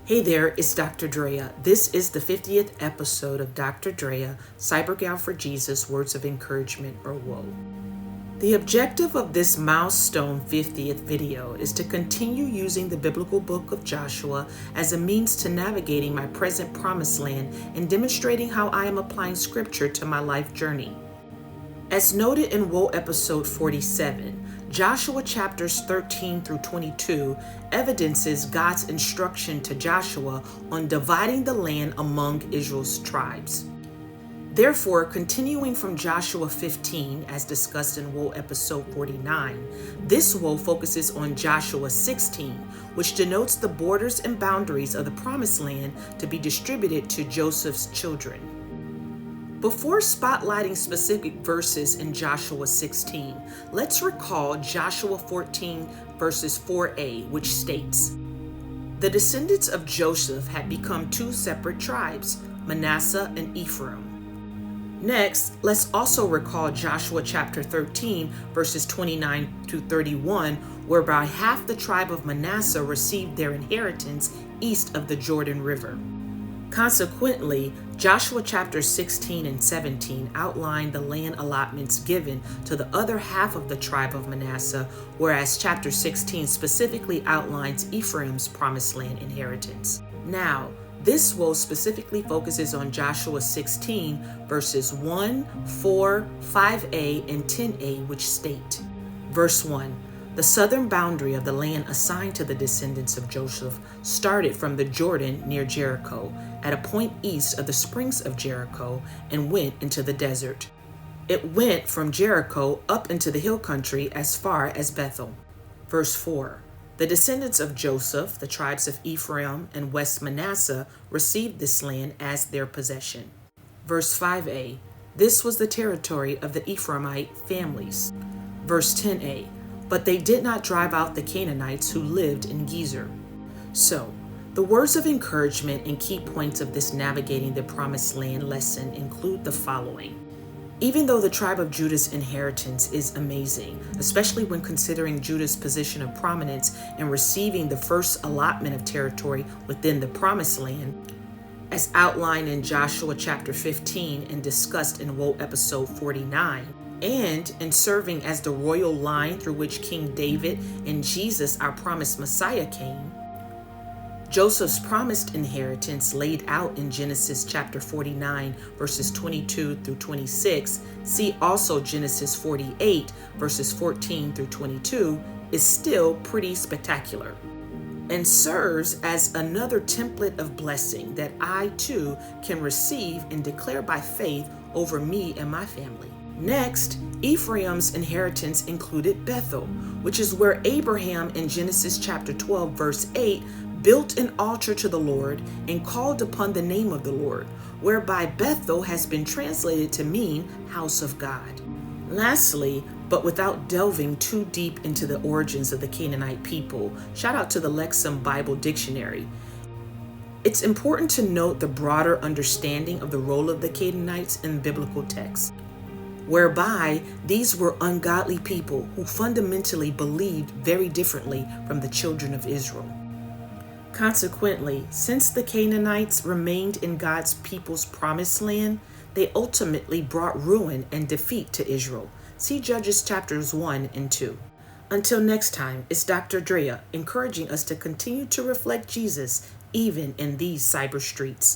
Hey there, it's Dr. Drdreya. This is the 50th episode of Dr. Drdreya, Cybergal for Jesus, Words of Encouragement, or WOE. The objective of this milestone 50th video is to continue using the biblical book of Joshua as a means to navigating my present promised land and demonstrating how I am applying scripture to my life journey. As noted in WOE episode 47, Joshua chapters 13 through 22 evidences God's instruction to Joshua on dividing the land among Israel's tribes. Therefore, continuing from Joshua 15, as discussed in WOE episode 49, this WOE focuses on Joshua 16, which denotes the borders and boundaries of the promised land to be distributed to Joseph's children. Before spotlighting specific verses in Joshua 16, let's recall Joshua 14 verses 4a, which states, "The descendants of Joseph had become two separate tribes, Manasseh and Ephraim." Next, let's also recall Joshua chapter 13 verses 29 to 31, whereby half the tribe of Manasseh received their inheritance east of the Jordan River. Consequently, Joshua chapters 16 and 17 outline the land allotments given to the other half of the tribe of Manasseh, whereas chapter 16 specifically outlines Ephraim's promised land inheritance. Now, this WOE specifically focuses on Joshua 16 verses 1, 4, 5a, and 10a, which state, verse 1, "The southern boundary of the land assigned to the descendants of Joseph started from the Jordan near Jericho, at a point east of the springs of Jericho, and went into the desert. It went from Jericho up into the hill country as far as Bethel." Verse 4, "The descendants of Joseph, the tribes of Ephraim and West Manasseh, received this land as their possession." Verse 5a, "This was the territory of the Ephraimite families." Verse 10a, "But they did not drive out the Canaanites who lived in Gezer." So, the words of encouragement and key points of this navigating the promised land lesson include the following. Even though the tribe of Judah's inheritance is amazing, especially when considering Judah's position of prominence in receiving the first allotment of territory within the promised land, as outlined in Joshua chapter 15 and discussed in WOE episode 49, and in serving as the royal line through which King David and Jesus, our promised Messiah, came, Joseph's promised inheritance laid out in Genesis chapter 49 verses 22 through 26, see also Genesis 48 verses 14 through 22, is still pretty spectacular and serves as another template of blessing that I too can receive and declare by faith over me and my family. Next, Ephraim's inheritance included Bethel, which is where Abraham in Genesis chapter 12 verse 8 built an altar to the Lord and called upon the name of the Lord, whereby Bethel has been translated to mean house of God. Lastly, but without delving too deep into the origins of the Canaanite people, shout out to the Lexham Bible Dictionary. It's important to note the broader understanding of the role of the Canaanites in biblical texts, whereby these were ungodly people who fundamentally believed very differently from the children of Israel. Consequently, since the Canaanites remained in God's people's promised land, they ultimately brought ruin and defeat to Israel. See Judges chapters 1 and 2. Until next time, it's Dr. Drdreya encouraging us to continue to reflect Jesus even in these cyber streets.